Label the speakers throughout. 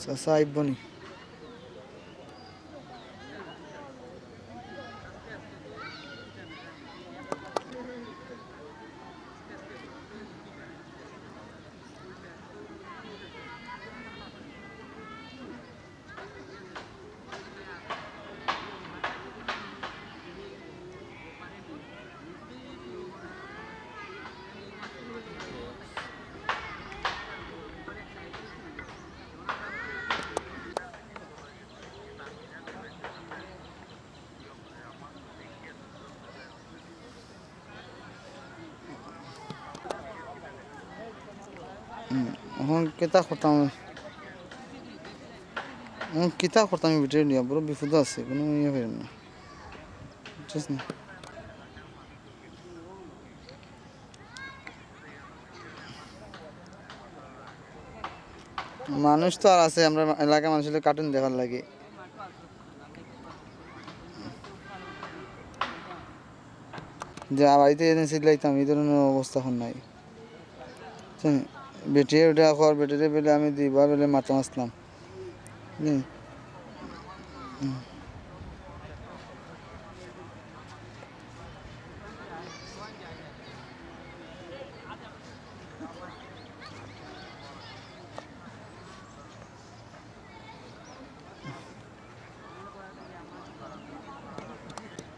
Speaker 1: চাচা আইবনি এখন কেতা করতাম কিতা করতাম ভিডিও নিয়ে বড় বিপদ আছে কোনো ইয়ে পারেন না বুঝছিস না মানুষ তো আর আছে আমরা এলাকার মানুষের কার্টুন দেখার লাগে যে বাড়িতে এনে সিলাইতাম এই ধরনের অবস্থা এখন নাই বেটিয়ে উঠে খর বেটিরে পেলে আমি দিবা পেলে মাথা আসলাম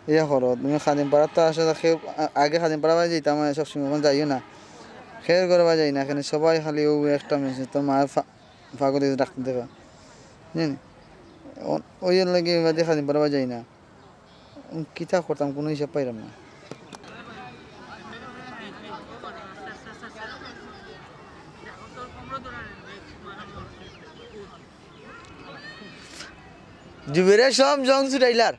Speaker 1: ইয়া করো তুমি খাদিমপাড়া তো আসে আগে খাদিমপাড়া বাজে যেতাম সবসময় এখন যাইও না খেয়ার করে যাই না এখানে সবাই খালি ও একটা মেশিন তোর মায়ের ফাগল রাখতে দেখা জানি ওই লাগে বাদে খাদিমপাড়া যাই না কিতা করতাম কোনো হিসাব পাইলাম না যুবেরে সব জং ছুটাইলার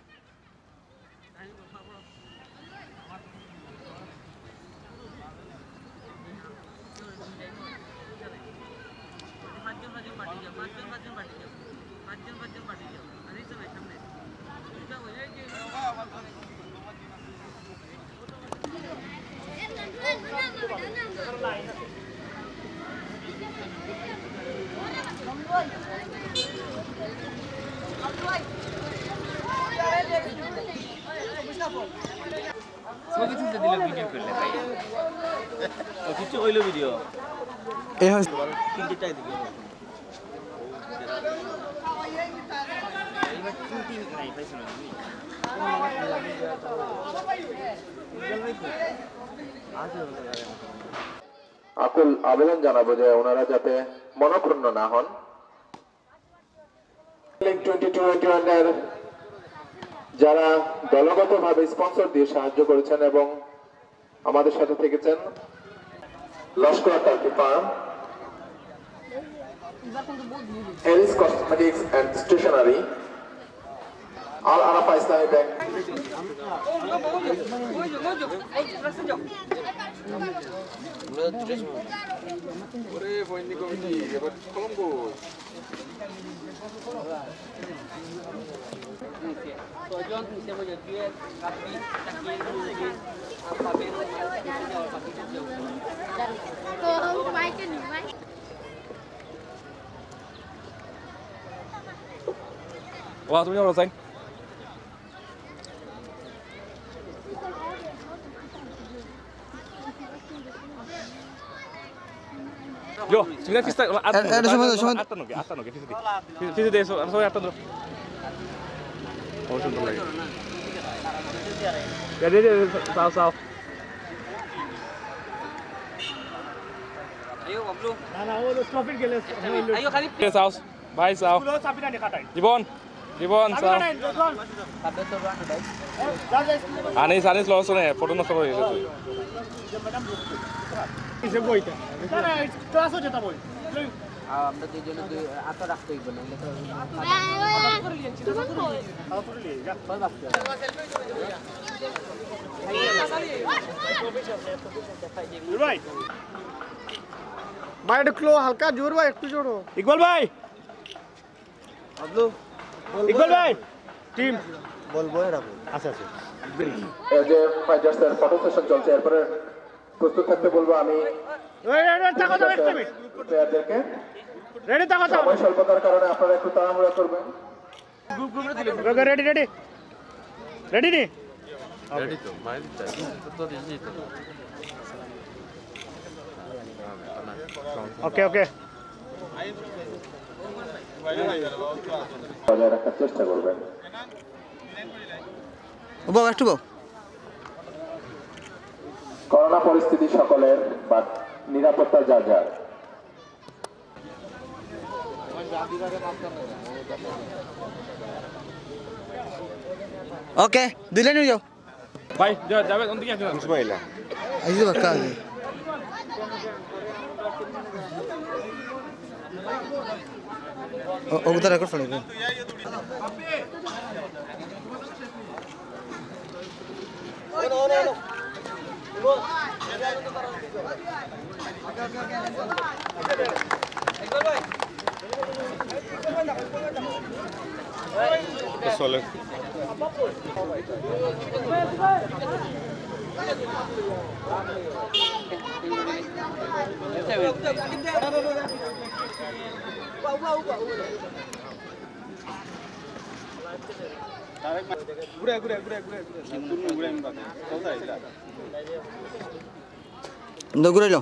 Speaker 2: কিছু হইল ভিডিও
Speaker 1: এই
Speaker 2: তিনটাই দিকে
Speaker 3: আকুল আবেদন জানাবো যে ওনারা যাতে মনক্ষুণ্ণ না হন 2021 এর যারা দলগতভাবে স্পন্সর দিয়ে সাহায্য করেছেন এবং আমাদের সাথে থেকেছেন Laskar turkey farm Elis cosmetics and stationery Al Arafah Islami bank
Speaker 4: Wah, তুমি orang sayang. Yo, sebenarnya pista
Speaker 1: ada semua
Speaker 4: atas no, pista deh, soalnya atas dulu. Oh, sebentar lagi. Ya dia saw.
Speaker 2: ayo bablu
Speaker 5: না ও stop it গেলে
Speaker 2: ayo kali
Speaker 4: Saus, bye saw.
Speaker 5: গুলো চাবি না কাটাই
Speaker 4: Dibon saw.
Speaker 2: kabel tu orang baik
Speaker 4: Anis lolos nih, foto nggak seru itu.
Speaker 5: হিসেব বইটা না ক্লাসও যেটা বই
Speaker 2: আমরা দুইজনে দুই আতো রাখতে হইব না
Speaker 5: ভাই ভাই ঢুকলো হালকা জোর ভাই একটু জোরো ইকবাল ভাই
Speaker 2: bablu
Speaker 5: ইকবাল ভাই টিম
Speaker 2: বলবো এরা
Speaker 5: আচ্ছা আচ্ছা
Speaker 3: এই যে ফাইটার্সের ফটো সেশন চলছে এরপরে প্রস্তুত থাকতে বলবো আমি
Speaker 5: ওই টাকা দাও একটা মিনিট
Speaker 3: প্লেয়ারদেরকে
Speaker 5: রেডি থাকো তো
Speaker 3: সময় স্বল্পতার কারণে আপনারা একটু তাড়াহুড়া করবেন।
Speaker 5: ওকে রেডি রেডি রেডি নি
Speaker 4: রেডি তো মাইল তো দিছি তো
Speaker 5: ওকে ওকে
Speaker 3: বজায় রাখার চেষ্টা করবেন।
Speaker 1: বউ একটু বউ
Speaker 3: করোনা পরিস্থিতি সকলের বা নিরাপত্তা যা যার।
Speaker 1: ওকে দিলে নিয়ে যাও
Speaker 4: ভাই যাবে কোন দিকে আসেন ইসমাইলা
Speaker 1: এই যে বাক্কা আছে ও তো রেকর্ড ফেলে
Speaker 4: চলে
Speaker 1: ঘুরাইলো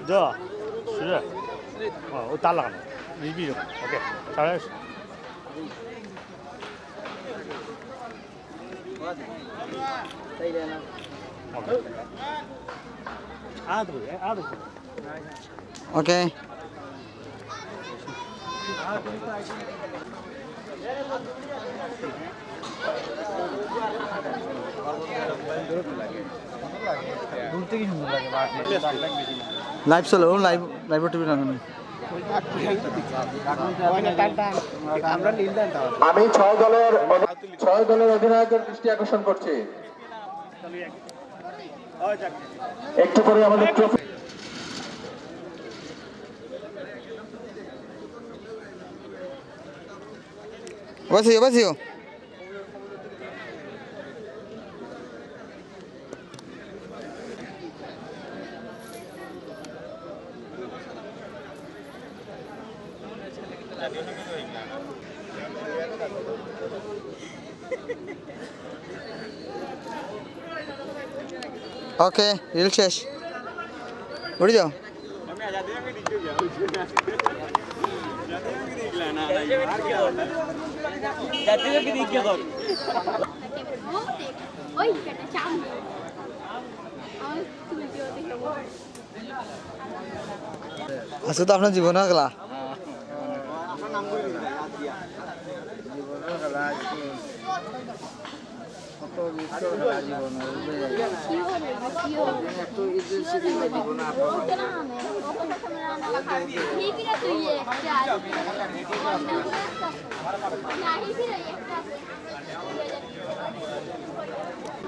Speaker 5: 저是我打烂了你闭着 OK 上来아도
Speaker 1: ওকে লাইভ চলো লাইভ লাইভ টিভি রাখুন
Speaker 3: আমি 6 দলের অধিনায়কের দৃষ্টি আকর্ষণ করছি। একটু পরে আমাদের ট্রফি
Speaker 1: Vacío, vacío. ওকে রিল শেষ উড়ে যাও আজকে তো আপনার জীবনের খেলা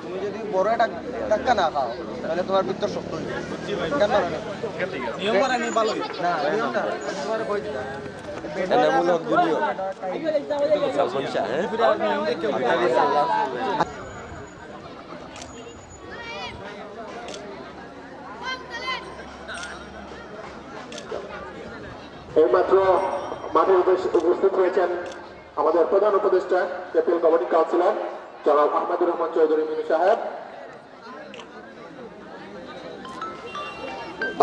Speaker 6: তুমি যদি বড় একটা ধাক্কা না খাও তাহলে তোমার ভিতর শক্ত হয়ে যাবে কেন নিয়ম করা নেই ভালো না নিয়ম না তোমার কই এটা মূলক দুনিয়া এটা সমস্যা হ্যাঁ নিয়ম দেখে
Speaker 3: এইমাত্র মাঠে উপস্থিত হয়েছেন আমাদের প্রধান উপদেষ্টা কেপিএল গভর্নিং কাউন্সিলর জনাব আহমেদুর রহমান চৌধুরী মিনু সাহেব।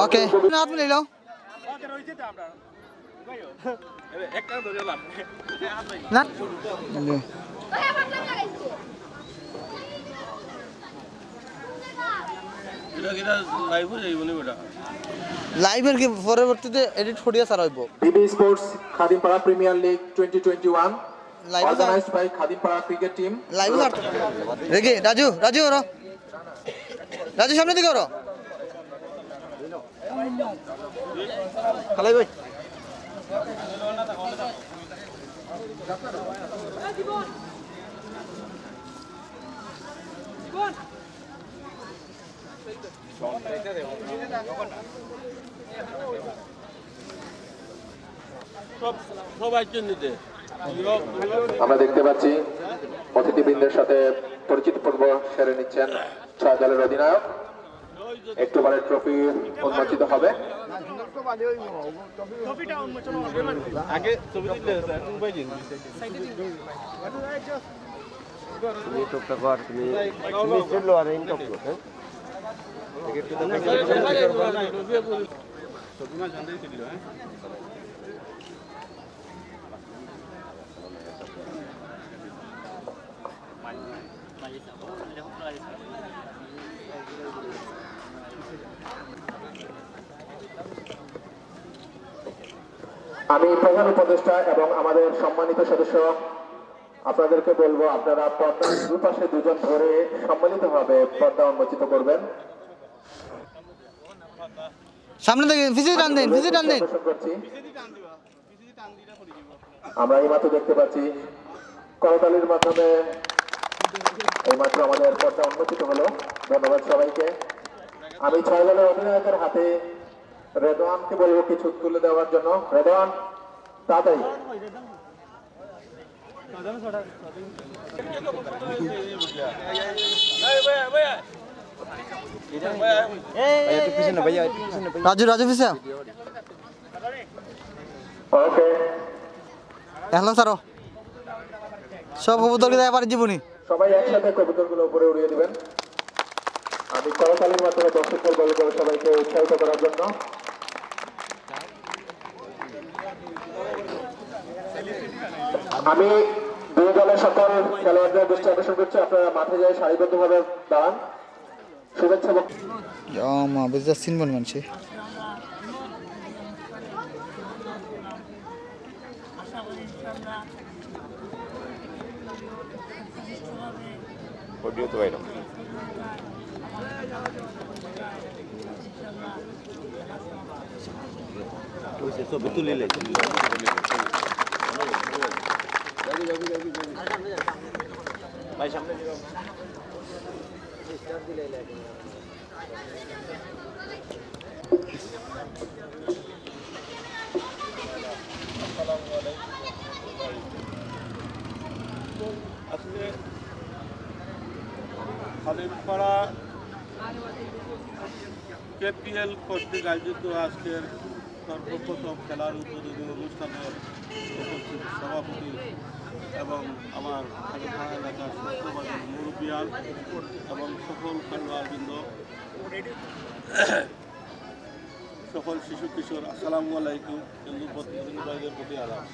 Speaker 1: ওকে হাত মিলে নাও
Speaker 4: একটা ধরে লাভ
Speaker 1: না
Speaker 4: এটা কিটা লাইভ হয়ে যাইব নি ওটা
Speaker 1: লাইভের কি পরবর্তীতে এডিট ফটিয়া সারা হইব
Speaker 3: বিবি sports Khadimpara premier league 2021
Speaker 1: live
Speaker 3: organized by Khadimpara cricket team.
Speaker 1: Live রেগে রাজু রাজু ওরা রাজু সামনে দিকে ওরা খালাই ভাই
Speaker 4: সবাই চিহ্নিতে
Speaker 3: আমরা দেখতে পাচ্ছি অতিথিবৃন্দের সাথে পরিচিত পর্ব সেরে নিচ্ছেন 6 দলের অধিনায়ক। একটু পরে ট্রফি উন্মোচিত হবে।
Speaker 4: আগে ছবি দিতে মোবাইল
Speaker 6: তুমি টপটা কর তুমি চলো আর ইন টপ হ্যাঁ
Speaker 3: আমি প্রধান উপদেষ্টা এবং আমাদের সম্মানিত সদস্য আপনাদেরকে বলবো, আপনারা পর্দার দুপাশে দুজন ধরে সম্মিলিতভাবে পর্দা উন্মোচিত করবেন।
Speaker 1: সামনে থেকে ফিসে টান দেন, ফিসে টান দেন।
Speaker 3: প্রদর্শন করছি। আমরা এইমাত্র দেখতে পাচ্ছি করতালির মাধ্যমে এইমাত্র আমাদের পর্দা উন্মোচিত হলো। ধন্যবাদ সবাইকে। আমি 6 দলের অধিনায়কের হাতে রেদওয়ানকে বলবো কিছু তুলে দেওয়ার জন্য। রেদওয়ান তাড়াতাড়ি।
Speaker 1: রাজু রাজু ফিসা
Speaker 3: ওকে,
Speaker 1: এখন স্যার সব কবুতরকে দেয় পারে জীবনী।
Speaker 3: সবাই একসাথে কবুতরগুলো উপরে উড়িয়ে দিবেন। আমি করতালির মাধ্যমে দর্শকদের বলবো সবাইকে উৎসাহিত করার জন্য। আমি 2 দলের সকল খেলোয়াড়দের দৃষ্টি আকর্ষণ করছি, আপনারা মাঠে যায় সারিবদ্ধভাবে দাঁড়ান। শুভেচ্ছা।
Speaker 1: মা বুঝতে চিনবেন মানুষে
Speaker 6: অডিও তো বাইরে ছবি তুলে ভাই সামনে
Speaker 7: আসলে খালিমপাড়া কেপিএল কর্তৃক আয়োজিত আজকের সর্বপ্রথম খেলার উদ্বোধনী অনুষ্ঠানের উপস্থিত সভাপতি এবং আমার খালিমপাড়া এলাকার সত্যবাদী মুরব্বিয়ান এবং সকল খেলোয়াড়বৃন্দ, সকল শিশু কিশোর, আসসালামু আলাইকুম। হিন্দু প্রতিনিধিদের প্রতি আলাপ।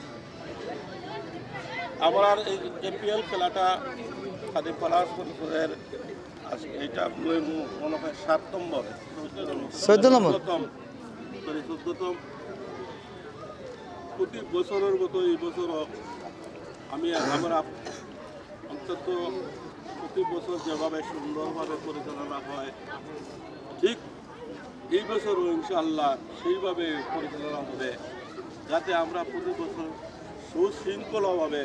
Speaker 7: আমার এই কেপিএল খেলাটা খালিমপাড়া সদরের এইটা মনে হয় 7 নম্বর 14তম প্রতি বছরের মতো এই বছরও আমরা অন্তত প্রতি বছর যেভাবে সুন্দরভাবে পরিচালনা হয় ঠিক এই বছরও ইনশাআল্লাহ সেইভাবে পরিচালনা হবে, যাতে আমরা প্রতি বছর সুশৃঙ্খলভাবে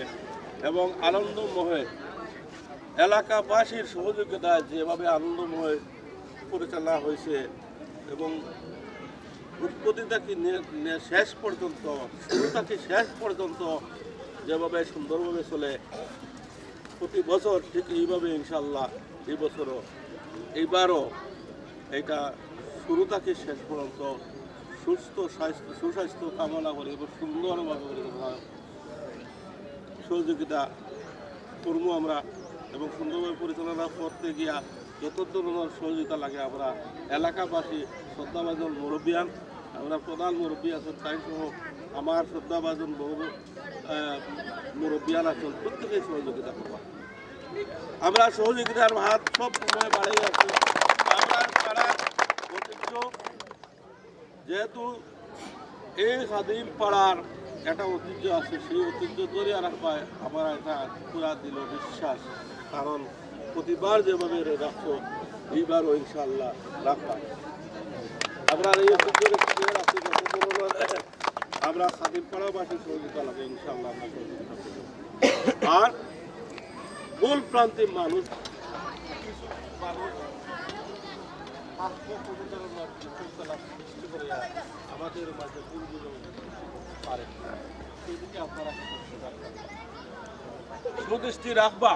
Speaker 7: এবং আনন্দময় এলাকাবাসীর সহযোগিতায় যেভাবে আনন্দময় পরিচালনা হয়েছে এবং উৎপত্তি থেকে শেষ পর্যন্ত, শুরু থেকে শেষ পর্যন্ত যেভাবে সুন্দরভাবে চলে প্রতি বছর, ঠিক এইভাবে ইনশাআল্লাহ এই বছরও এইবারও এটা শুরু থেকে শেষ পর্যন্ত সুস্বাস্থ্য কামনা করি এবং সুন্দরভাবে সহযোগিতা করবো আমরা এবং সুন্দরভাবে পরিচালনা করতে গিয়া যত ধরনের সহযোগিতা লাগে আমরা এলাকাবাসী, শ্রদ্ধাভাজন মুরব্বিয়ান, আমরা প্রধান মুরব্বী আছেন তাই সহ আমার শ্রদ্ধাভাজন বহু মুরব্বিয়ান আছেন, প্রত্যেকেই সহযোগিতা করবো। আমরা সহযোগিতার হাত সব সময় বাড়িয়ে আছি। আমরা পাড়ার ঐতিহ্য, যেহেতু এই খাদিম পাড়ার একটা ঐতিহ্য আছে, সেই ঐতিহ্য ধরে রাখবায় আমার একটা পুরা দিল বিশ্বাস, কারণ প্রতিবার যেভাবে রাখছো এইবারও ইনশাআল্লাহ রাখবা। আমরা এই ঐতিহ্য রাখছি, আমরা খাদিম পাড়াবাসীর সহযোগিতা লাগে ইনশাআল্লাহ আমরা সহযোগিতা করব। আর মূল প্রান্তিক মানুষ, কিছু মানুষ আত্মপ্রবণতার শৃঙ্খলা সৃষ্টি করে আমাদের মাঝে ভুলগুলো পারে সেদিকে আপনারা সুদৃষ্টি রাখবা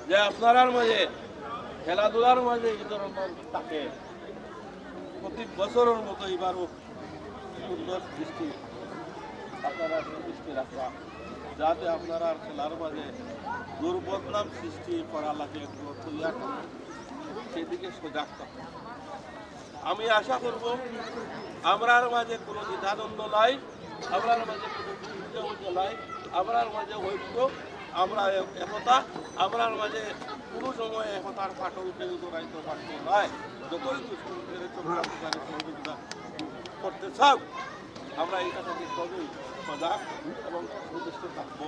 Speaker 7: যে আপনার মাঝে খেলাধুলার মাঝে এই ধরনের থাকে প্রতি বছরের মতো এবারও সুন্দর দৃষ্টি আপনারা সুদৃষ্টি রাখবা যাতে আপনারা খেলার মাঝে দুর্বদনাম সৃষ্টি করা লাগে সেদিকে সজাগ থাকবে আমি আশা করব আমরার মাঝে কোনো দ্বিধাদ্বন্দ্ব নাই আমরার মাঝে কোনো বিরোধ নাই আমরার মাঝে ঐক্য আমরা একতা আমরার মাঝে কোনো সময় একতার ফাটল কেউ দৌড়াইতে পারত নয় যতই দুষ্কৃতির সহযোগিতা করতে চাও আমরা এটা থেকে সবই সজাগ এবং সুদৃষ্ট থাকবো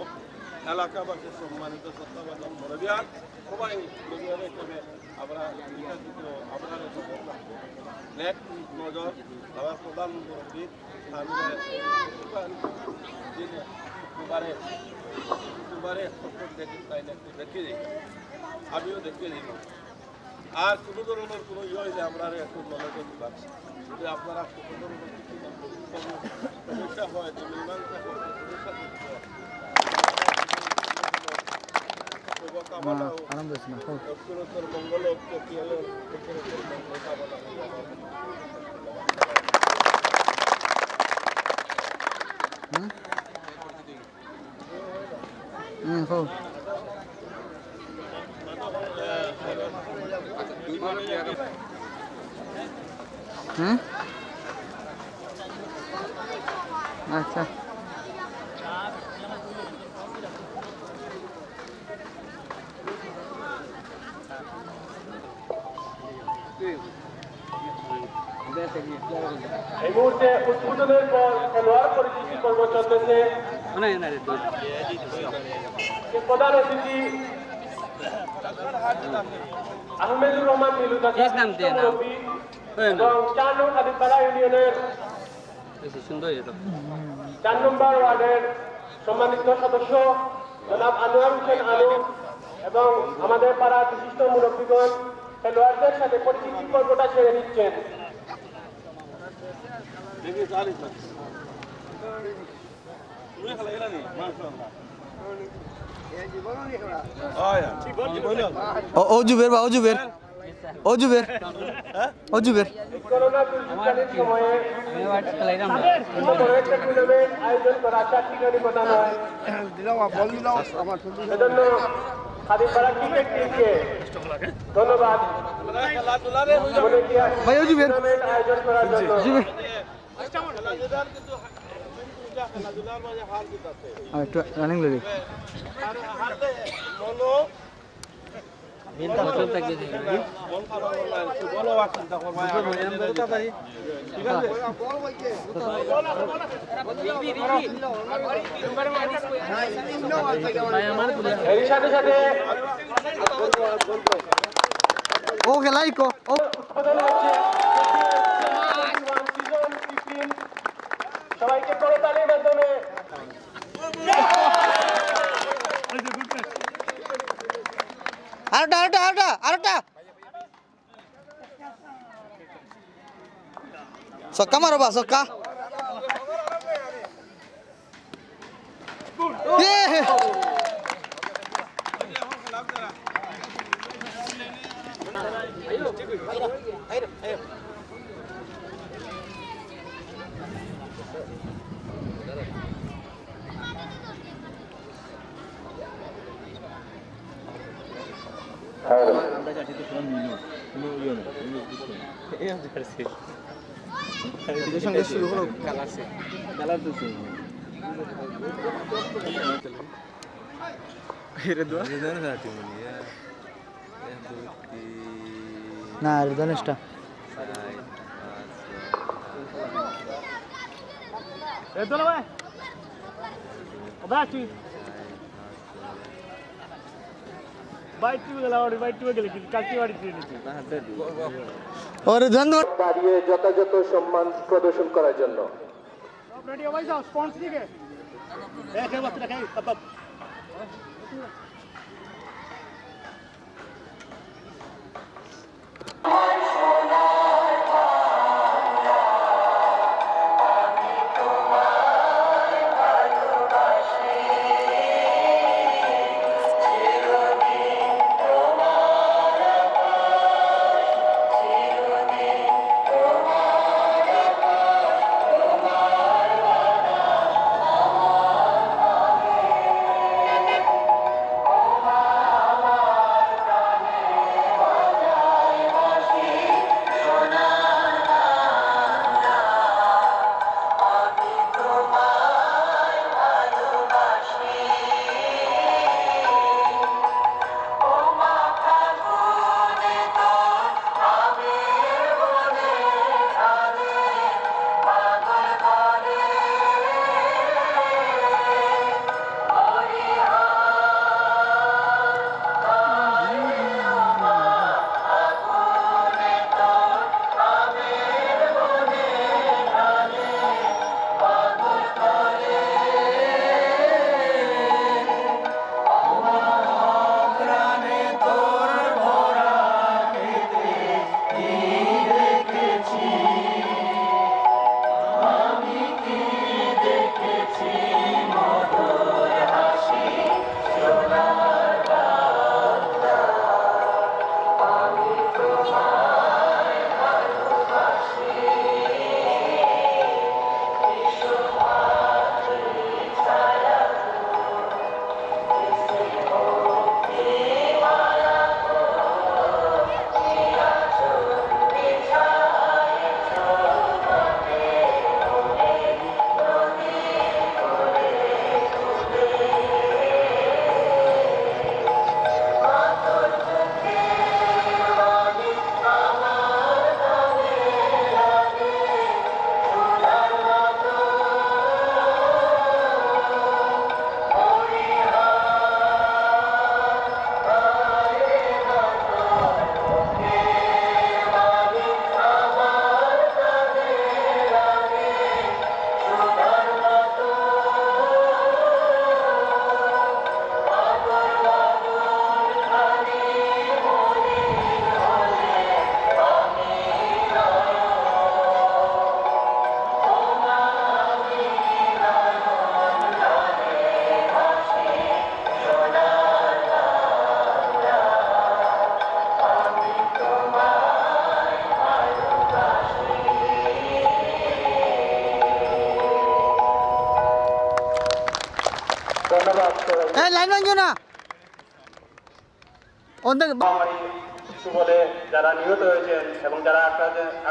Speaker 7: এলাকাবাসীর সম্মানিত শ্রদ্ধাবাদন মরবিয়ান সবাই মরবিয়ান হিসেবে আমরা আমরা নেক নজর আমার প্রধান মুরব্বী দুবারে দেখে দিই আমিও দেখিয়ে দিব আর কোনো ধরনের কোনো ইয়ে হইলে আমরা একটু নলেজও দিলাম যে আপনারা কোনো ধরনের কিছু সমস্যা হয় যে মীমাংসা করতে সমস্যা কামনা অক্ষরোত্তর মঙ্গল প্রক্রিয়ার অক্ষরোত্তর মঙ্গল কামনা
Speaker 1: হোক আচ্ছা
Speaker 3: এই মুহূর্তে উদ্বোধনের পর খেলোয়াড় পরিচিতি পর্ব চলতেছে প্রধান অতিথি আহমেদুর রহমান মিলু এবং 4 নং খাদিমপাড়া ইউনিয়নের 4 নম্বর ওয়ার্ডের সম্মানিত সদস্য জনাব আনোয়ার হোসেন আলু এবং আমাদের পাড়ার বিশিষ্ট মুরব্বীগণ খেলোয়াড়দের সাথে পরিচিতি পর্বটা সেরে নিচ্ছেন।
Speaker 1: ও জুবের বা ও জুবের ও জুবের ও জুবের
Speaker 3: করোনা দুর্যোগকালীন সময়ে টুর্নামেন্ট আয়োজন করা চারটি কথা নয় সেজন্য খাদিমপাড়া ক্রিকেট টিমকে ধন্যবাদ টুর্নামেন্ট আয়োজন করার জন্য।
Speaker 7: খেলাধুলার মাঝে হার জিতাতে
Speaker 1: একটু রানিং লড়ি
Speaker 3: এর সাথে সাথে
Speaker 1: ও খেলাই কো ও
Speaker 3: উদ্বোধন হচ্ছে সবাইকে করতালির মাধ্যমে
Speaker 1: আরেকটা ছক্কা মারো বা ছক্কা সঙ্গে শুরু হলো কালার তো না ধনেশটা
Speaker 3: দাঁড়িয়ে যথাযথ সম্মান প্রদর্শন করার জন্য।
Speaker 1: লাইন ভাঙিও না অন্ধের
Speaker 3: মহামারী সুফলে যারা নিহত হয়েছেন এবং যারা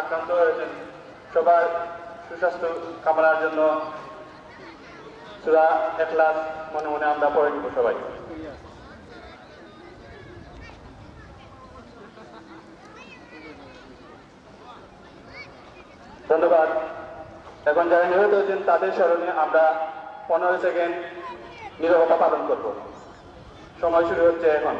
Speaker 3: আক্রান্ত হয়েছেন সবার সুস্বাস্থ্য কামনার জন্য সূরা ইখলাস মনে মনে আমরা পড়ে নিব সবাই। ধন্যবাদ। এখন যারা নিহত হয়েছেন তাদের স্মরণে আমরা 15 সেকেন্ড নীরবতা পালন করব। সময় শুরু হচ্ছে এখন।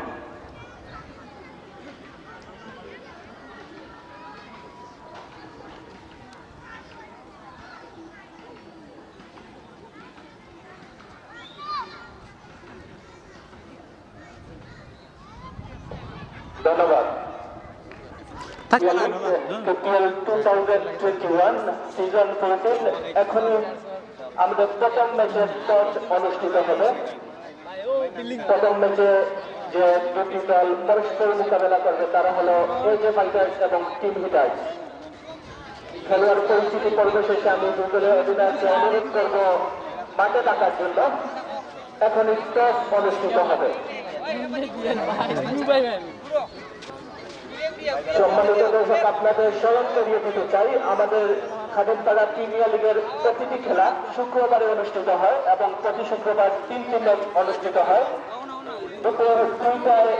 Speaker 3: ধন্যবাদ। KPL 2021 সিজন 14 এখনই আমাদের প্রথম ম্যাচের টস অনুষ্ঠিত হবে। প্রথম ম্যাচে যে দুটি দল পরস্পর মোকাবেলা করবে তারা হলো AJ ফাইটার্স এবং টিম হিটার্স। খেলোয়াড় পরিচিতি পর্ব শেষে আমি দুই দলের অধিনায়ককে অনুরোধ করব মাঠে থাকার জন্য। এখনই টস অনুষ্ঠিত হবে। সম্মানিত দর্শক, আপনাদের স্মরণ করিয়ে দিতে চাই আমাদের খাদেমপাড়া প্রিমিয়ার লিগের প্রতিটি খেলা শুক্রবারে অনুষ্ঠিত হয় এবং প্রতি শুক্রবার 3টি ম্যাচ অনুষ্ঠিত হয়। দুপুর 2টায়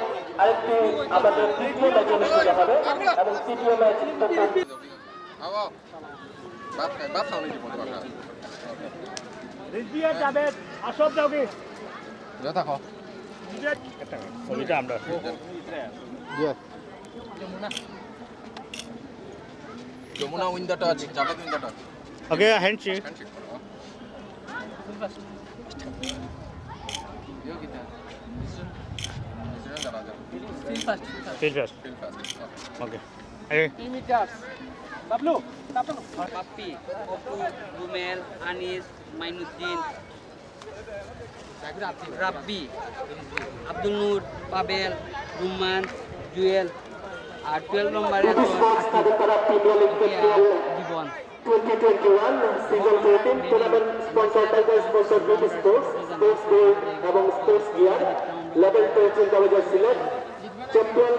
Speaker 3: আরেকটি আমাদের তৃতীয় ম্যাচ অনুষ্ঠিত হবে এবং তৃতীয় ম্যাচ
Speaker 5: রিজবিয়া যাবে আসব যাওগে যথা খাও ছবিটা আমরা
Speaker 6: Jamuna win the toss, Javed win the toss.
Speaker 5: Okay handshake field first okay
Speaker 2: Pappi, Apu, Rumel, Anis, Mainuddin, Rabbi, Abdul Noor, Pabel, Rumman, Jewel আর 12 নম্বরে Jibon.
Speaker 3: 2021 season 14 tournament sponsored by the sponsor Group Sports, Sports Gold এবং Sports Gear, level 13 Babajar Silet, champion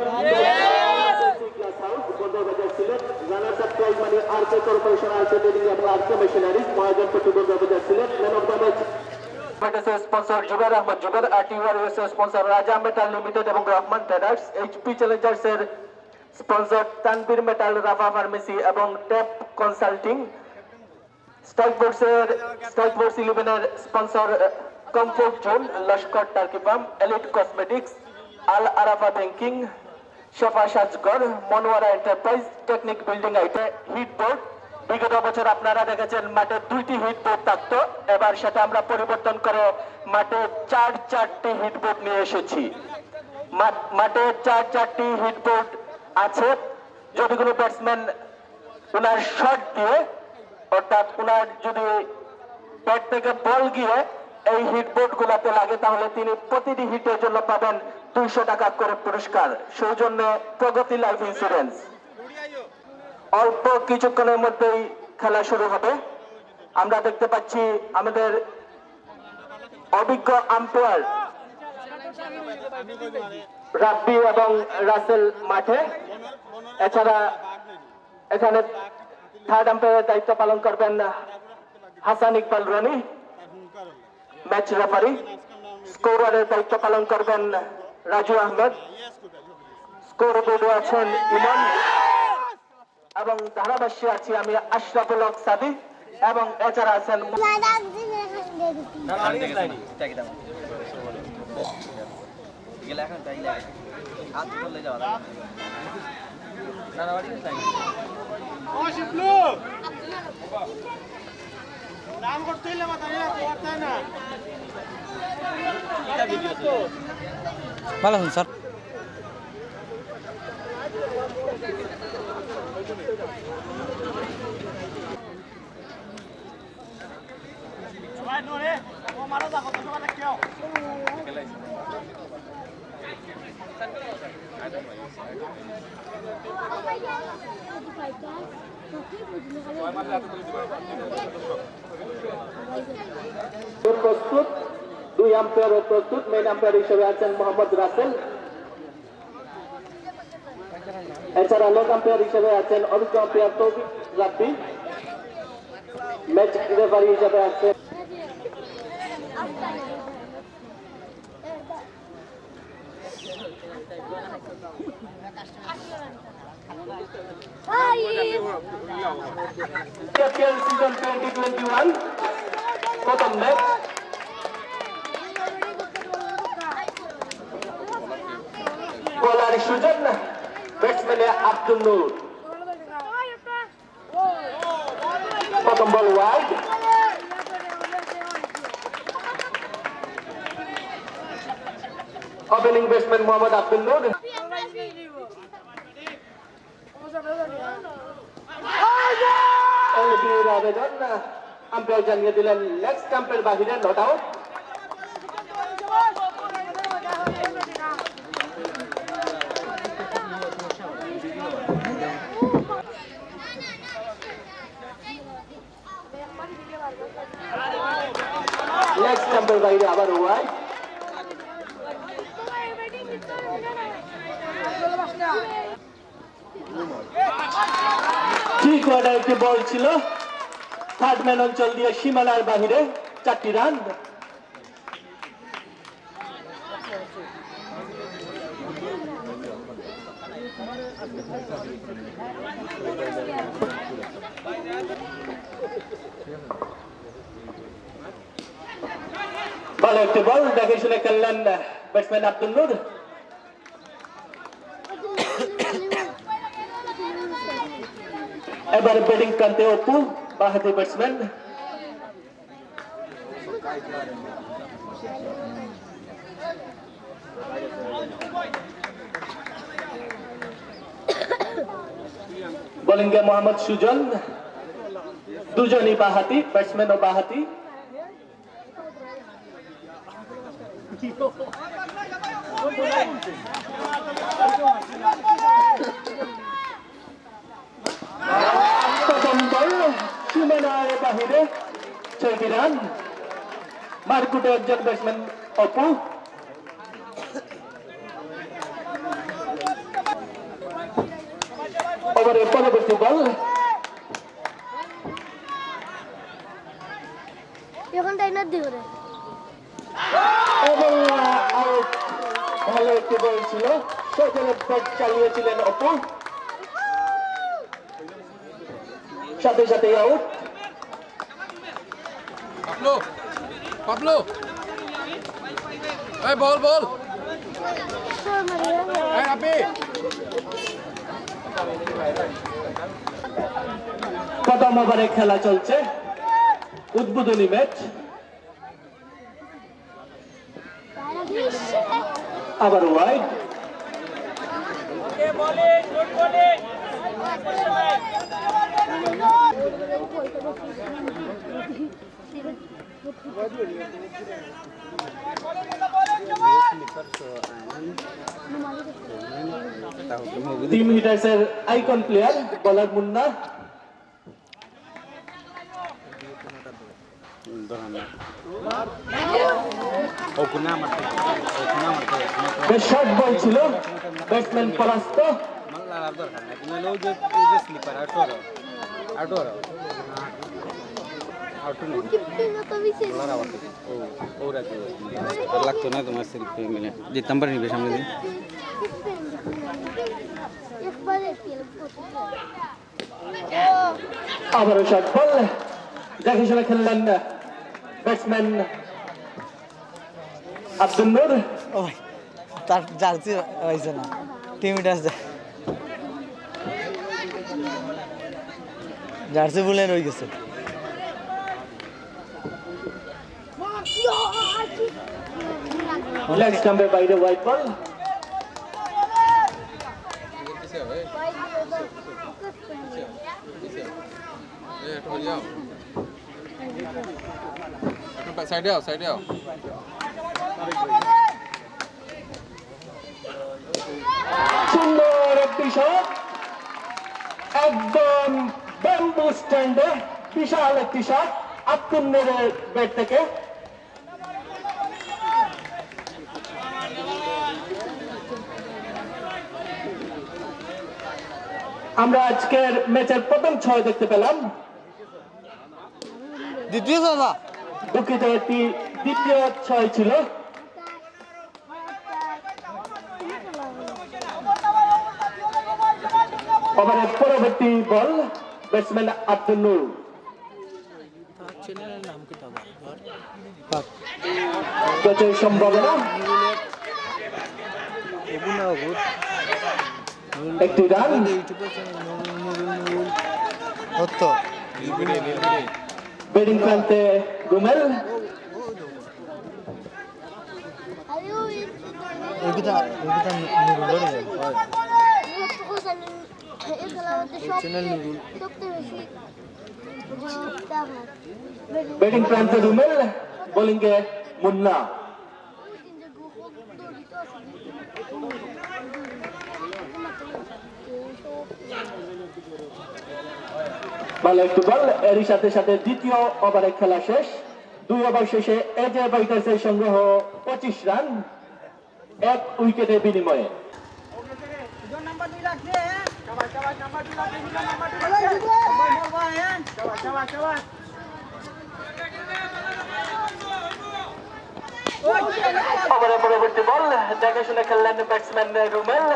Speaker 3: Glass House, Babajar Silet, runners up prize money RK Corporation, RK Trading এবং RK Machineries, Mahajan Patubur Babajar Silet, man of the match. Sponsor Jubair Ahmad Jubair, RTR sponsor Raja Metal Limited এবং Rahman Traders, HP Challengers এর sponsor Tanvir metal, Rafa pharmacy এবং tap consulting. Strike boards 11 এর sponsor comfort zone, Laskar turkey farm, elite cosmetics, Al Arafah banking, Shefa Sajghor, Monowara enterprise, technique building আইটে, hit board. বিগত বছর আপনারা দেখেছেন মাঠে 2টি হিট বোর্ড থাকতো, এবার সেটা আমরা পরিবর্তন করে মাঠে 4টি হিট বোর্ড নিয়ে এসেছি। মাঠে 4টি হিট বোর্ড আছে। যদি কোনো ব্যাটসম্যান ওনার শট দিয়ে, অর্থাৎ ওনার যদি ব্যাট থেকে বল গিয়ে এই হিট বোর্ড গুলাতে লাগে, তাহলে তিনি প্রতিটি হিটের জন্য পাবেন 200 টাকা করে পুরস্কার। সৌজন্যে প্রগতি লাইফ ইন্স্যুরেন্স। অল্প কিছুক্ষণের মধ্যেই খেলা শুরু হবে। আমরা দেখতে পাচ্ছি আমাদের অভিজ্ঞ আম্পায়ার রাব্বি এবং রাসেল মাঠে। এছাড়া এখানে থার্ড আম্পায়ারের দায়িত্ব পালন করবেন হাসান ইকবাল রনি, ম্যাচ রেফারি। স্কোরারের দায়িত্ব পালন করবেন রাজু আহমেদ। স্কোর বোর্ডে আছেন ইমন এবং ধারাভাষ্যে আছি আমি আশরাফুল হক সাদি এবং এছাড়া আছেন
Speaker 1: ভালো আছেন স্যার?
Speaker 3: প্রস্তুত 2 আম্পায়ার প্রস্তুত। মেইন আম্পায়ার হিসেবে আছেন মোহাম্মদ রাসেল। এছাড়া লোক আম্পায়ার হিসেবে আছেন অভিজ্ঞ আম্পায়ার তৌফিক রাব্বি। ম্যাচ রেফারি হিসেবে আছেন KPL সিজন 2021 প্রথম match. Bowler Sujon, batsman Abdul Noor. প্রথম ball wide. Opening batsman Mohammad Abdul Noor. আবেদন আম্পায়ার জানিয়ে দিলেন লেগ স্টাম্পের বাহিরে, নট আউট। লেগ স্টাম্পের বাইরে আবার ওয়াইড। ঠিক ওয়ার্ডার একটি বল ছিল, থার্ড ম্যান অঞ্চল দিয়ে সীমানার বাহিরে, 4টি রান। ভালো একটি বল, দেখে শুনে খেললেন ব্যাটসম্যান আব্দুল নূর। এবারে ব্যাটিং প্রান্তে অপু, বাঁহাতি ব্যাটসম্যান। বোলিংয়ে মোহাম্মদ সুজন, দুজনই বাঁহাতি ব্যাটসম্যান ও বাঁহাতি। প্রথম বল সীমানার বাহিরে, 6টি রান। মারকুটে একজন ব্যাটসম্যান অপু। ওভারের পরবর্তী বল এবং আউট। ভালো একটি বল ছিল, সেখানে ব্যাট চালিয়েছিলেন অপু, সাথে সাথে out.
Speaker 8: Pablo, hey, ball. Hey, Abi.
Speaker 3: প্রথম ওভারে খেলা চলছে, উদ্বোধনী ম্যাচ। আবার ওয়াইড। টিম হিটার্সের আইকন প্লেয়ার বলার মুন্না। শর্ট বল ছিল, ব্যাটসম্যান পরাস্ত।
Speaker 2: লাগতো না তোমার সেলফি মিলে দিতাম পারি নিবে সামনে দিন।
Speaker 3: আবারও শর্ট বল, দেখে শুনে খেললেন ব্যাটসম্যান আব্দুল নূর।
Speaker 6: তার জার্সি হয়েছে না, টিম জার্সি বলে রয়ে গেছে।
Speaker 3: লেগ স্টাম্পের বাইরে ওয়াইড বল।
Speaker 8: Side out.
Speaker 3: সুন্দর একটি শট, একদম ব্যাম্বু স্ট্যান্ডে, বিশাল একটি শট আব্দুল নূরের ব্যাট থেকে। আমরা আজকের ম্যাচের প্রথম ছয় দেখতে পেলাম।
Speaker 1: দ্বিতীয় সভা
Speaker 3: দুঃখিত, এটি দ্বিতীয় ছয় ছিল। ওভারের পরবর্তী বল ব্যাটসম্যান আব্দুল নূর। ক্যাচের সম্ভাবনা, একটি রান। ব্যাটিং প্রান্তে রুমেল। ব্যাটিং প্রান্তে রুমেল, বোলিংয়ে মুন্না। ভালো একটু বল। এরই সাথে সাথে দ্বিতীয় ওভারে খেলা শেষ। 2 ওভার শেষে এজে বাইটার্সের সংগ্রহ 25 রান 1 উইকেটের বিনিময়ে। ওভারের পরবর্তী বল দেখে শুনে খেললেন ব্যাটসম্যান রুমেল।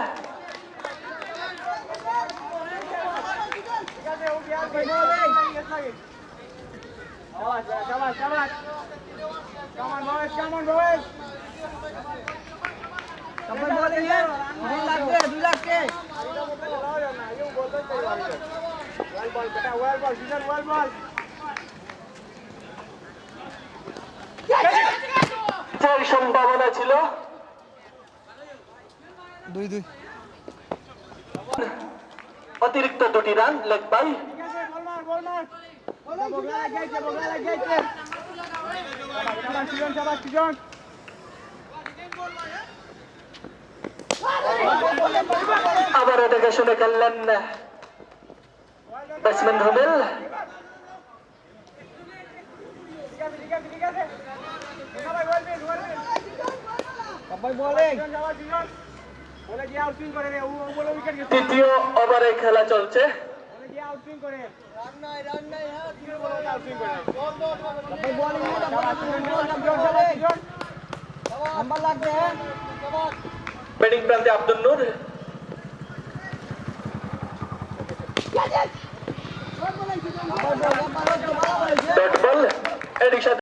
Speaker 3: যার সম্ভাবনা ছিল
Speaker 1: 2-2
Speaker 3: অতিরিক্ত 2টি রান লেগ বাই। আবারও দেখে শুনে খেললেন ব্যাটসম্যান রুমেল। তৃতীয় ওভারে খেলা চলছে। ব্যাটিং প্রান্তে আব্দুল নূর।